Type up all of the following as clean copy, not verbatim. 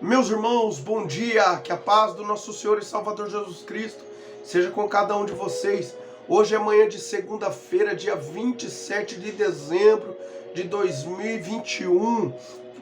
Meus irmãos, bom dia, que a paz do nosso Senhor e Salvador Jesus Cristo seja com cada um de vocês. Hoje é manhã de segunda-feira, dia 27 de dezembro de 2021,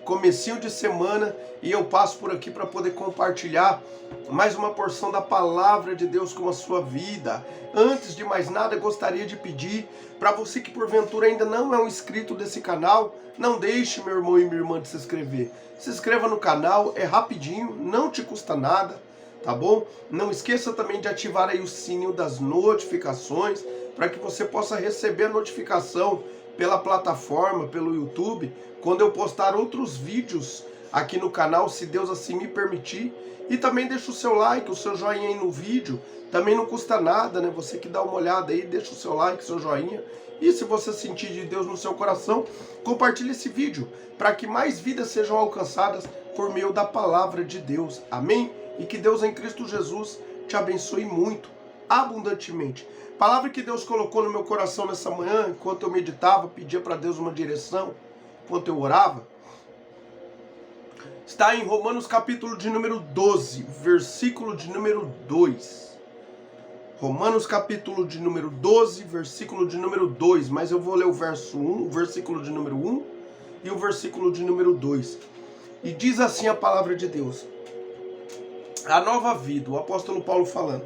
comecinho de semana, e eu passo por aqui para poder compartilhar mais uma porção da palavra de Deus com a sua vida. Antes de mais nada, gostaria de pedir para você que porventura ainda não é um inscrito desse canal, não deixe, meu irmão e minha irmã, de se inscrever. Se inscreva no canal, é rapidinho, não te custa nada, tá bom? Não esqueça também de ativar aí o sininho das notificações, para que você possa receber a notificação pela plataforma, pelo YouTube, quando eu postar outros vídeos aqui no canal, se Deus assim me permitir. E também deixa o seu like, o seu joinha aí no vídeo, também não custa nada, né? Você que dá uma olhada aí, deixa o seu like, seu joinha. E se você sentir de Deus no seu coração, compartilhe esse vídeo, para que mais vidas sejam alcançadas por meio da palavra de Deus. Amém? E que Deus em Cristo Jesus te abençoe muito, abundantemente. Palavra que Deus colocou no meu coração nessa manhã, enquanto eu meditava, pedia para Deus uma direção, enquanto eu orava, está em Romanos capítulo de número 12, versículo de número 2. Romanos capítulo de número 12, versículo de número 2, mas eu vou ler o verso 1, o versículo de número 1 e o versículo de número 2. E diz assim a palavra de Deus. A nova vida, o apóstolo Paulo falando.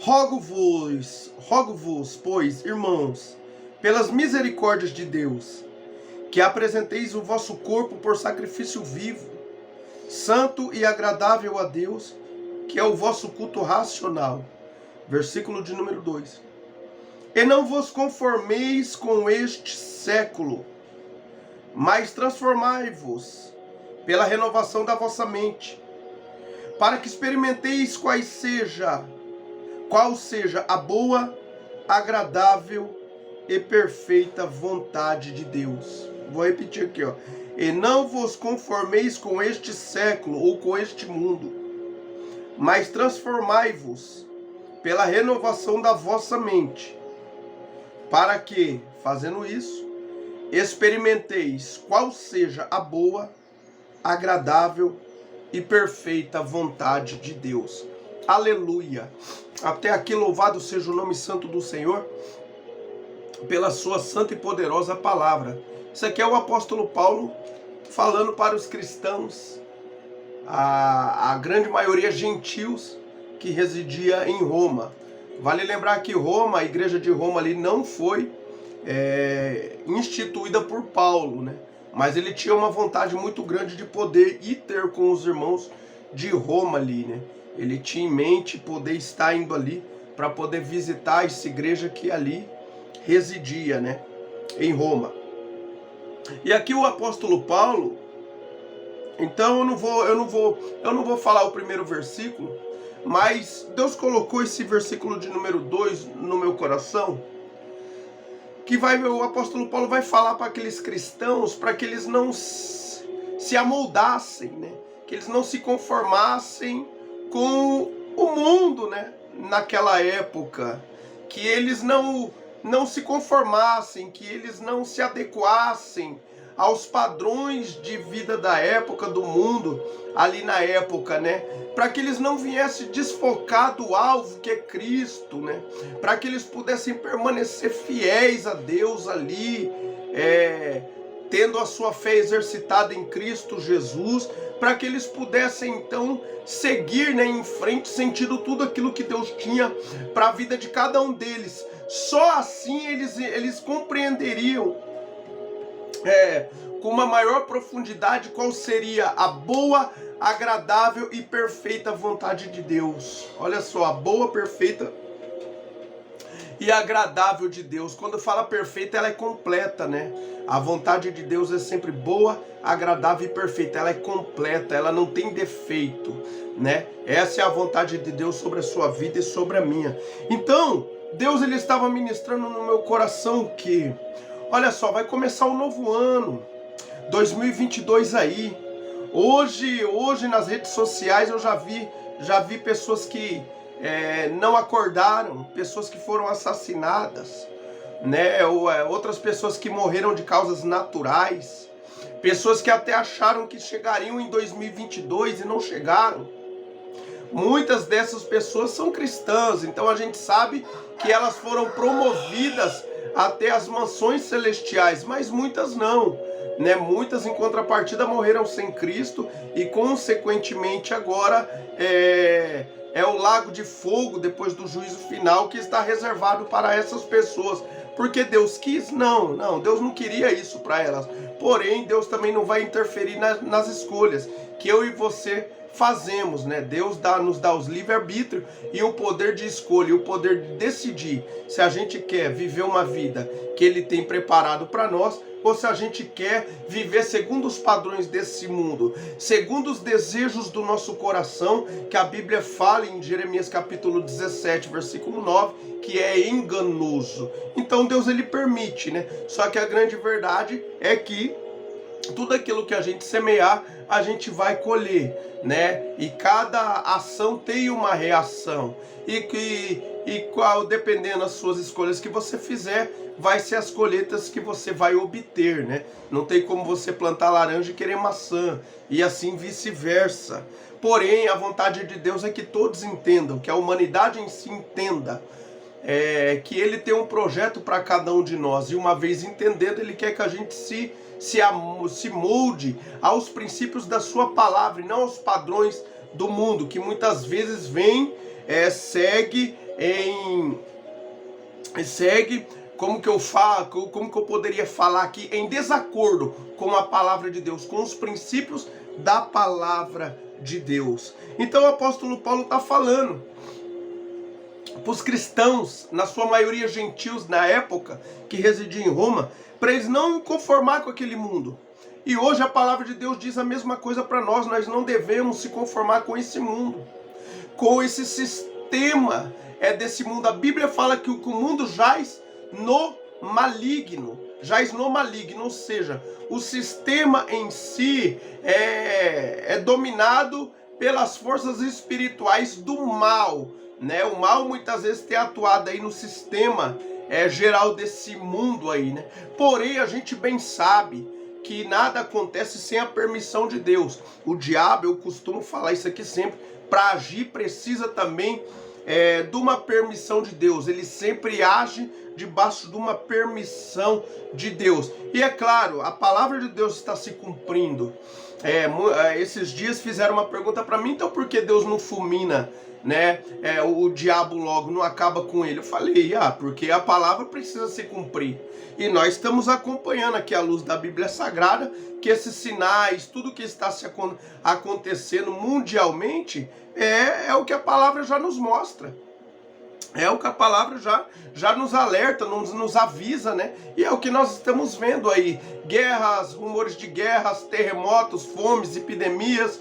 Rogo-vos, pois, irmãos, pelas misericórdias de Deus, que apresenteis o vosso corpo por sacrifício vivo, santo e agradável a Deus, que é o vosso culto racional. Versículo de número 2. E não vos conformeis com este século, mas transformai-vos pela renovação da vossa mente, para que experimenteis qual seja a boa, agradável e perfeita vontade de Deus. Vou repetir aqui, ó. E não vos conformeis com este século ou com este mundo, mas transformai-vos pela renovação da vossa mente, para que, fazendo isso, experimenteis qual seja a boa, agradável e perfeita vontade de Deus. Aleluia! Até aqui louvado seja o nome santo do Senhor, pela sua santa e poderosa palavra. Isso aqui é o apóstolo Paulo falando para os cristãos, a grande maioria gentios que residia em Roma. Vale lembrar que Roma, a igreja de Roma ali não foi instituída por Paulo, né? Mas ele tinha uma vontade muito grande de poder ir ter com os irmãos de Roma ali, né? Ele tinha em mente poder estar indo ali para poder visitar essa igreja que ali residia, né? Em Roma. E aqui o apóstolo Paulo, então eu não vou falar o primeiro versículo, mas Deus colocou esse versículo de número 2 no meu coração, que o apóstolo Paulo vai falar para aqueles cristãos, para que eles não se amoldassem, né? Que eles não se conformassem com o mundo, né? Naquela época, que eles não se conformassem, que eles não se adequassem aos padrões de vida da época, do mundo, ali na época, né? Para que eles não viessem desfocar do alvo que é Cristo, né? Para que eles pudessem permanecer fiéis a Deus ali, tendo a sua fé exercitada em Cristo Jesus, para que eles pudessem então seguir, né, em frente, sentindo tudo aquilo que Deus tinha para a vida de cada um deles. Só assim eles compreenderiam com uma maior profundidade qual seria a boa, agradável e perfeita vontade de Deus. Olha só, a boa, perfeita e agradável de Deus. Quando fala perfeita, ela é completa, né? A vontade de Deus é sempre boa, agradável e perfeita. Ela é completa, ela não tem defeito, né? Essa é a vontade de Deus sobre a sua vida e sobre a minha. Então, Deus ele estava ministrando no meu coração que, olha só, vai começar um novo ano, 2022 aí. Hoje nas redes sociais eu já vi pessoas que não acordaram, pessoas que foram assassinadas, né? Outras pessoas que morreram de causas naturais, pessoas que até acharam que chegariam em 2022 e não chegaram. Muitas dessas pessoas são cristãs, então a gente sabe que elas foram promovidas até as mansões celestiais, mas muitas não, né? Muitas, em contrapartida, morreram sem Cristo e, consequentemente, agora é o lago de fogo, depois do juízo final, que está reservado para essas pessoas. Porque Deus quis? Não, Deus não queria isso para elas. Porém, Deus também não vai interferir nas escolhas que eu e você fazemos, né? Deus nos dá os livre-arbítrio e o poder de escolha, o poder de decidir se a gente quer viver uma vida que Ele tem preparado para nós, ou se a gente quer viver segundo os padrões desse mundo, segundo os desejos do nosso coração, que a Bíblia fala em Jeremias capítulo 17, versículo 9, que é enganoso. Então Deus, Ele permite, né? Só que a grande verdade é que tudo aquilo que a gente semear, a gente vai colher, né? E cada ação tem uma reação. E qual, dependendo das suas escolhas que você fizer, vai ser as colheitas que você vai obter, né? Não tem como você plantar laranja e querer maçã, e assim vice-versa. Porém, a vontade de Deus é que todos entendam, que a humanidade em si entenda, que Ele tem um projeto para cada um de nós, e uma vez entendendo, Ele quer que a gente se molde aos princípios da sua palavra e não aos padrões do mundo, que muitas vezes vem, segue, como que eu poderia falar aqui, em desacordo com a palavra de Deus, com os princípios da palavra de Deus. Então o apóstolo Paulo está falando para os cristãos, na sua maioria gentios na época, que residiam em Roma, para eles não conformar com aquele mundo. E hoje a palavra de Deus diz a mesma coisa para nós. Nós não devemos se conformar com esse mundo, com esse sistema desse mundo. A Bíblia fala que o mundo jaz no maligno, ou seja, o sistema em si é dominado pelas forças espirituais do mal, né? O mal muitas vezes tem atuado aí no sistema geral desse mundo aí, né? Porém, a gente bem sabe que nada acontece sem a permissão de Deus. O diabo, eu costumo falar isso aqui sempre, para agir precisa também de uma permissão de Deus. Ele sempre age debaixo de uma permissão de Deus. E é claro, a palavra de Deus está se cumprindo. Esses dias fizeram uma pergunta para mim, então por que Deus não fulmina, né, o diabo logo, não acaba com ele? Eu falei, porque a palavra precisa se cumprir. E nós estamos acompanhando aqui à luz da Bíblia Sagrada que esses sinais, tudo que está acontecendo mundialmente, é o que a palavra já nos mostra. É o que a palavra já nos alerta, nos avisa, né? E é o que nós estamos vendo aí. Guerras, rumores de guerras, terremotos, fomes, epidemias,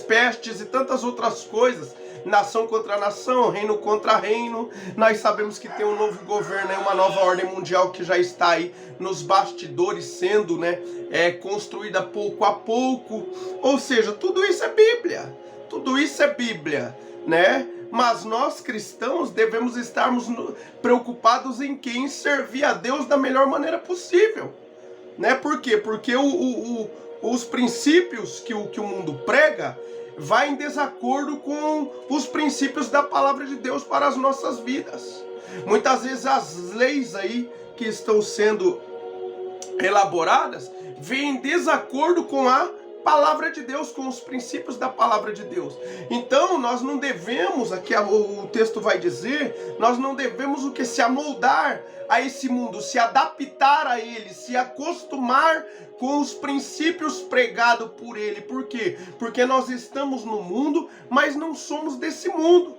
pestes e tantas outras coisas. Nação contra nação, reino contra reino. Nós sabemos que tem um novo governo, uma nova ordem mundial que já está aí nos bastidores sendo, né, construída pouco a pouco. Ou seja, tudo isso é Bíblia. Tudo isso é Bíblia, né? Mas nós cristãos devemos estarmos preocupados em quem servir a Deus da melhor maneira possível, né? Por quê? Porque os princípios que o mundo prega vai em desacordo com os princípios da palavra de Deus para as nossas vidas. Muitas vezes as leis aí que estão sendo elaboradas vêm em desacordo com a palavra de Deus, com os princípios da palavra de Deus. Então nós não devemos, aqui o texto vai dizer, nós não devemos o que? Se amoldar a esse mundo, se adaptar a ele, se acostumar com os princípios pregados por ele. Por quê? Porque nós estamos no mundo, mas não somos desse mundo.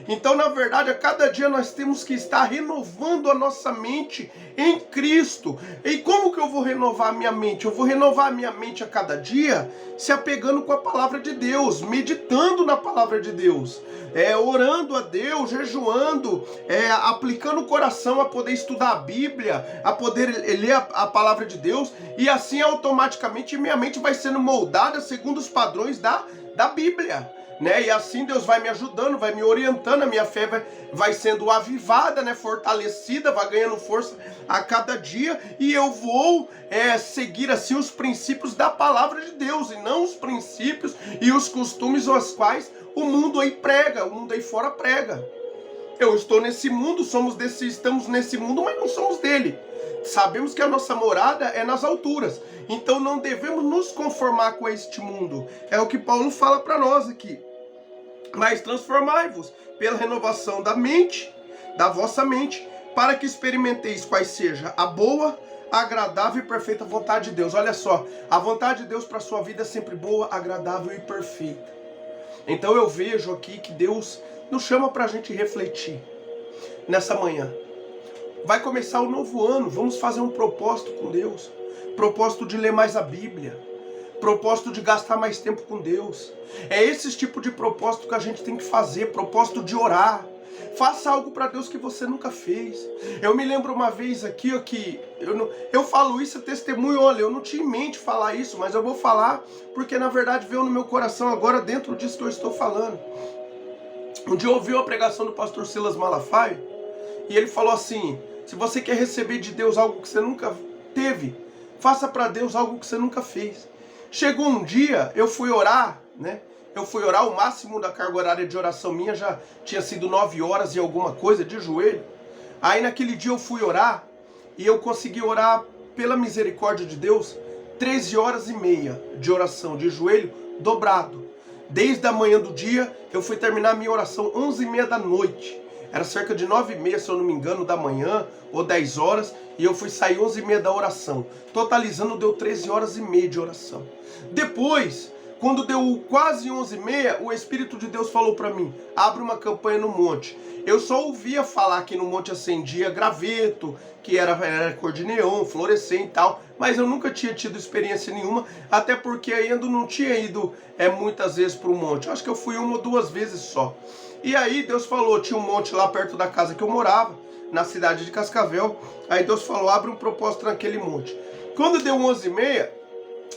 Então, na verdade, a cada dia nós temos que estar renovando a nossa mente em Cristo. E como que eu vou renovar a minha mente? Eu vou renovar a minha mente a cada dia se apegando com a palavra de Deus, meditando na palavra de Deus, orando a Deus, jejuando, aplicando o coração a poder estudar a Bíblia, a poder ler a palavra de Deus, e assim automaticamente minha mente vai sendo moldada segundo os padrões da Bíblia. né? E assim Deus vai me ajudando, vai me orientando, a minha fé vai sendo avivada, né? Fortalecida, vai ganhando força a cada dia, e eu vou seguir assim os princípios da palavra de Deus, e não os princípios e os costumes aos quais o mundo aí prega, o mundo aí fora prega. Eu estou nesse mundo, estamos nesse mundo, mas não somos dele. Sabemos que a nossa morada é nas alturas. Então não devemos nos conformar com este mundo. É o que Paulo fala para nós aqui. Mas transformai-vos pela renovação da mente, da vossa mente, para que experimenteis quais seja a boa, agradável e perfeita vontade de Deus. Olha só, a vontade de Deus para a sua vida é sempre boa, agradável e perfeita. Então eu vejo aqui que Deus nos chama para a gente refletir nessa manhã. Vai começar o novo ano, vamos fazer um propósito com Deus. Propósito de ler mais a Bíblia. Propósito de gastar mais tempo com Deus. É esse tipo de propósito que a gente tem que fazer, propósito de orar. Faça algo para Deus que você nunca fez. Eu me lembro uma vez aqui, ó, que eu falo isso, testemunho, olha, eu não tinha em mente falar isso, mas eu vou falar porque na verdade veio no meu coração agora dentro disso que eu estou falando. Um dia eu ouvi uma pregação do pastor Silas Malafaia e ele falou assim: se você quer receber de Deus algo que você nunca teve, faça para Deus algo que você nunca fez. Chegou um dia, eu fui orar, né? Eu fui orar, o máximo da carga horária de oração minha já tinha sido 9 horas e alguma coisa, de joelho. Aí naquele dia eu fui orar e eu consegui orar, pela misericórdia de Deus, 13 horas e meia de oração, de joelho dobrado. Desde a manhã do dia, eu fui terminar a minha oração 11h30 da noite. Era cerca de 9h30, se eu não me engano, da manhã, ou 10 horas, e eu fui sair 11h30 da oração. Totalizando, deu 13 horas e meia de oração. Depois, quando deu quase 11h30, o Espírito de Deus falou para mim: abre uma campanha no monte. Eu só ouvia falar que no monte acendia graveto, que era cor de neon, fluorescente e tal, mas eu nunca tinha tido experiência nenhuma, até porque ainda não tinha ido muitas vezes para o monte. Eu acho que eu fui 1 ou 2 vezes só. E aí Deus falou, tinha um monte lá perto da casa que eu morava, na cidade de Cascavel. Aí Deus falou, abre um propósito naquele monte. Quando deu 11h30,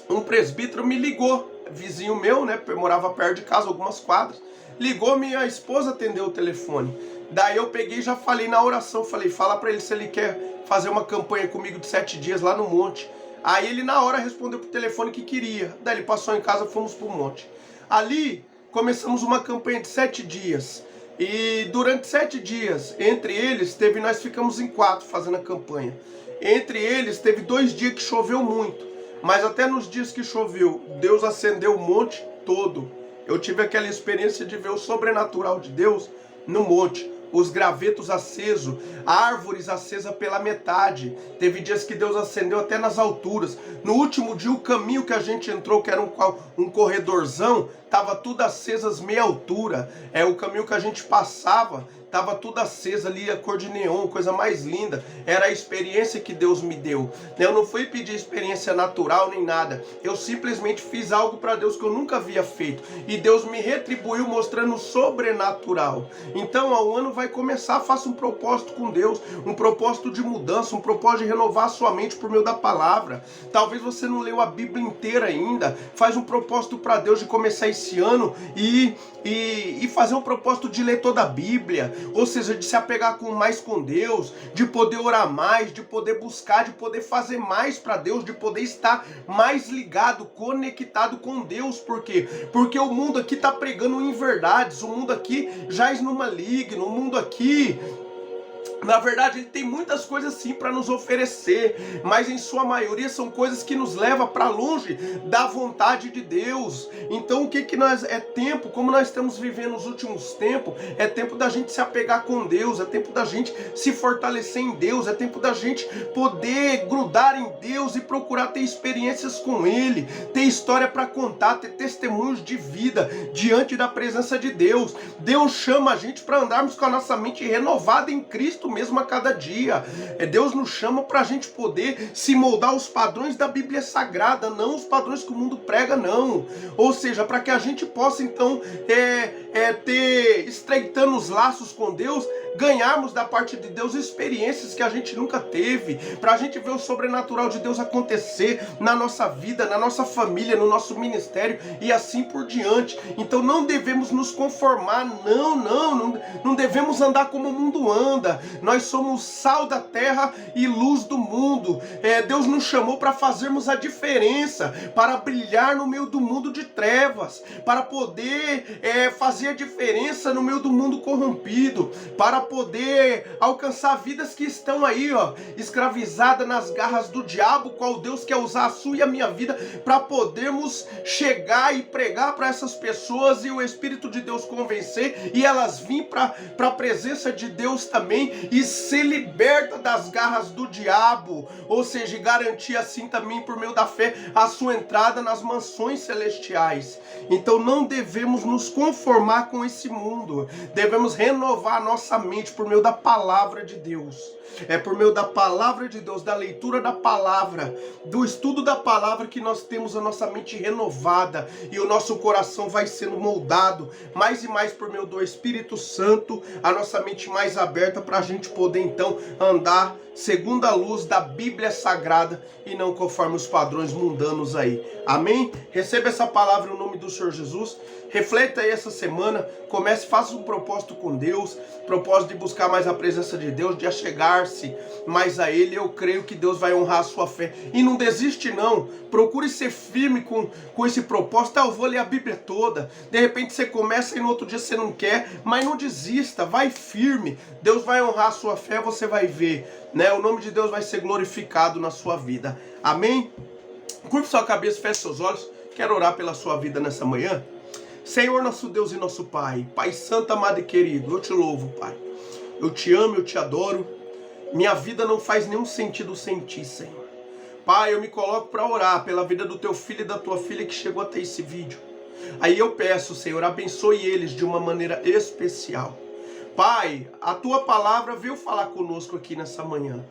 um presbítero me ligou, vizinho meu, né, morava perto de casa, algumas quadras, ligou, minha esposa atendeu o telefone. Daí eu peguei e já falei na oração, falei, fala pra ele se ele quer fazer uma campanha comigo de 7 dias lá no monte. Aí ele na hora respondeu pro telefone que queria. Daí ele passou em casa, fomos pro monte. Ali começamos uma campanha de 7 dias. E durante 7 dias, entre eles, nós ficamos em 4 fazendo a campanha. Entre eles, teve 2 dias que choveu muito. Mas até nos dias que choveu, Deus acendeu o monte todo. Eu tive aquela experiência de ver o sobrenatural de Deus no monte. Os gravetos acesos, árvores acesas pela metade. Teve dias que Deus acendeu até nas alturas. No último dia, o caminho que a gente entrou, que era um corredorzão, estava tudo acesas meia altura. O caminho que a gente passava, estava tudo acesa ali, a cor de neon, coisa mais linda. Era a experiência que Deus me deu. Eu não fui pedir experiência natural nem nada. Eu simplesmente fiz algo para Deus que eu nunca havia feito. E Deus me retribuiu mostrando o sobrenatural. Então, o ano vai começar, faça um propósito com Deus, um propósito de mudança, um propósito de renovar a sua mente por meio da palavra. Talvez você não leu a Bíblia inteira ainda. Faz um propósito para Deus de começar esse ano e fazer um propósito de ler toda a Bíblia. Ou seja, de se apegar mais com Deus, de poder orar mais, de poder buscar, de poder fazer mais para Deus, de poder estar mais ligado, conectado com Deus. Por quê? Porque o mundo aqui está pregando inverdades, o mundo aqui jaz no maligno, o mundo aqui, na verdade, ele tem muitas coisas sim para nos oferecer, mas em sua maioria são coisas que nos levam para longe da vontade de Deus. Então o que nós é tempo, como nós estamos vivendo nos últimos tempos, é tempo da gente se apegar com Deus, é tempo da gente se fortalecer em Deus, é tempo da gente poder grudar em Deus e procurar ter experiências com Ele, ter história para contar, ter testemunhos de vida diante da presença de Deus. Deus chama a gente para andarmos com a nossa mente renovada em Cristo mesmo a cada dia. Deus nos chama para a gente poder se moldar aos padrões da Bíblia Sagrada, não os padrões que o mundo prega, não. Ou seja, para que a gente possa então estreitando os laços com Deus, ganharmos da parte de Deus experiências que a gente nunca teve, para a gente ver o sobrenatural de Deus acontecer na nossa vida, na nossa família, no nosso ministério e assim por diante. Então não devemos nos conformar, não devemos andar como o mundo anda. Nós somos sal da terra e luz do mundo. Deus nos chamou para fazermos a diferença, para brilhar no meio do mundo de trevas, para poder fazer a diferença no meio do mundo corrompido, para poder alcançar vidas que estão aí, escravizadas nas garras do diabo, qual Deus quer usar a sua e a minha vida para podermos chegar e pregar para essas pessoas e o Espírito de Deus convencer e elas virem para a presença de Deus também e ser liberta das garras do diabo, ou seja, garantir assim também por meio da fé a sua entrada nas mansões celestiais. Então não devemos nos conformar com esse mundo, devemos renovar a nossa mente por meio da palavra de Deus. É por meio da palavra de Deus, da leitura da palavra, do estudo da palavra que nós temos a nossa mente renovada e o nosso coração vai sendo moldado mais e mais por meio do Espírito Santo, a nossa mente mais aberta para a gente poder então andar segundo a luz da Bíblia Sagrada e não conforme os padrões mundanos aí. Amém? Receba essa palavra no nome do Senhor Jesus. Refleta aí essa semana, faça um propósito com Deus, propósito de buscar mais a presença de Deus, de achegar-se mais a Ele. Eu creio que Deus vai honrar a sua fé. E não desiste não, procure ser firme com esse propósito. Eu vou ler a Bíblia toda. De repente você começa e no outro dia você não quer, mas não desista, vai firme. Deus vai honrar a sua fé, você vai ver, né? O nome de Deus vai ser glorificado na sua vida. Amém? Curva sua cabeça, feche seus olhos. Quero orar pela sua vida nessa manhã. Senhor, nosso Deus e nosso Pai, Pai santo, amado e querido, eu te louvo, Pai. Eu te amo, eu te adoro. Minha vida não faz nenhum sentido sem ti, Senhor. Pai, eu me coloco para orar pela vida do teu filho e da tua filha que chegou até esse vídeo. Aí eu peço, Senhor, abençoe eles de uma maneira especial. Pai, a tua palavra veio falar conosco aqui nessa manhã.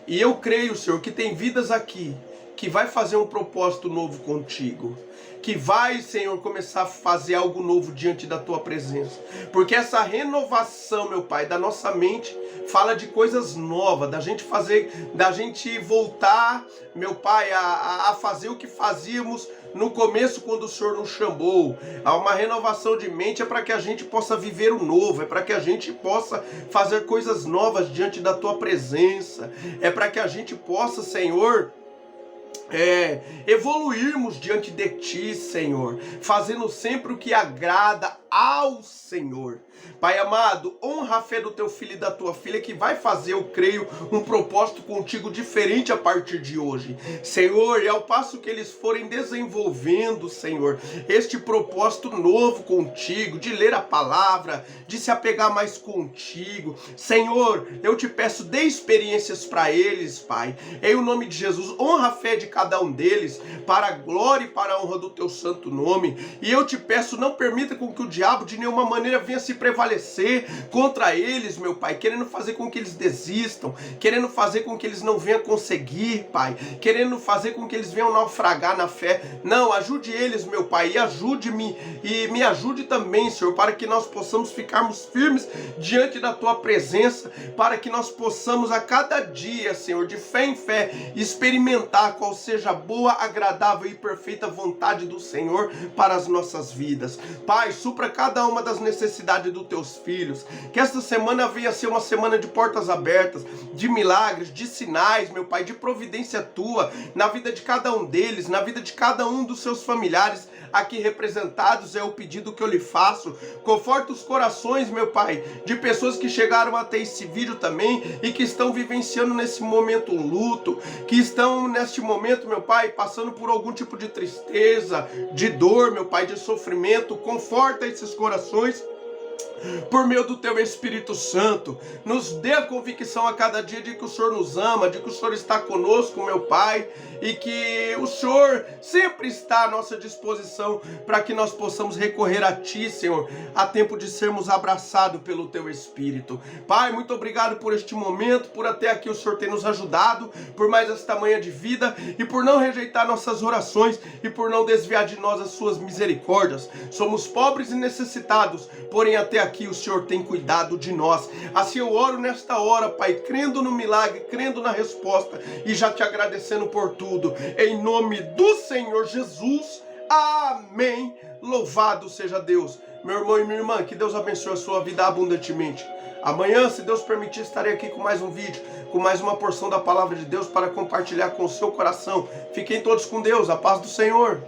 E eu creio, Senhor, que tem vidas aqui que vai fazer um propósito novo contigo, que vai, Senhor, começar a fazer algo novo diante da tua presença, porque essa renovação, meu Pai, da nossa mente, fala de coisas novas, da gente voltar, meu Pai, a fazer o que fazíamos no começo quando o Senhor nos chamou. Há uma renovação de mente, é para que a gente possa viver o novo, é para que a gente possa fazer coisas novas diante da tua presença, é para que a gente possa, Senhor, evoluirmos diante de ti, Senhor, fazendo sempre o que agrada ao Senhor. Pai amado, honra a fé do teu filho e da tua filha, que vai fazer, eu creio, um propósito contigo diferente a partir de hoje. Senhor, e ao passo que eles forem desenvolvendo, Senhor, este propósito novo contigo, de ler a palavra, de se apegar mais contigo, Senhor, eu te peço, dê experiências para eles, Pai, em o nome de Jesus. Honra a fé de cada um deles, para a glória e para a honra do teu santo nome. E eu te peço, não permita com que o diabo de nenhuma maneira venha se prevalecer contra eles, meu Pai, querendo fazer com que eles desistam, querendo fazer com que eles não venham conseguir, Pai, querendo fazer com que eles venham naufragar na fé. Não, ajude eles, meu Pai, e ajude-me, e me ajude também, Senhor, para que nós possamos ficarmos firmes diante da tua presença, para que nós possamos a cada dia, Senhor, de fé em fé, experimentar qual seja a boa, agradável e perfeita vontade do Senhor para as nossas vidas. Pai, supra cada uma das necessidades dos teus filhos, que esta semana venha ser uma semana de portas abertas, de milagres, de sinais, meu Pai, de providência tua, na vida de cada um deles, na vida de cada um dos seus familiares aqui representados, é o pedido que eu lhe faço. Conforta os corações, meu Pai, de pessoas que chegaram até esse vídeo também e que estão vivenciando nesse momento um luto, que estão neste momento, meu Pai, passando por algum tipo de tristeza, de dor, meu Pai, de sofrimento. Conforta esses corações por meio do teu Espírito Santo. Nos dê a convicção a cada dia de que o Senhor nos ama, de que o Senhor está conosco, meu Pai, e que o Senhor sempre está à nossa disposição para que nós possamos recorrer a Ti, Senhor, a tempo de sermos abraçados pelo Teu Espírito. Pai, muito obrigado por este momento, por até aqui o Senhor ter nos ajudado, por mais esta manhã de vida e por não rejeitar nossas orações e por não desviar de nós as Suas misericórdias. Somos pobres e necessitados, porém a até aqui o Senhor tem cuidado de nós. Assim eu oro nesta hora, Pai, crendo no milagre, crendo na resposta e já te agradecendo por tudo. Em nome do Senhor Jesus, amém. Louvado seja Deus. Meu irmão e minha irmã, que Deus abençoe a sua vida abundantemente. Amanhã, se Deus permitir, estarei aqui com mais um vídeo, com mais uma porção da palavra de Deus para compartilhar com o seu coração. Fiquem todos com Deus, a paz do Senhor.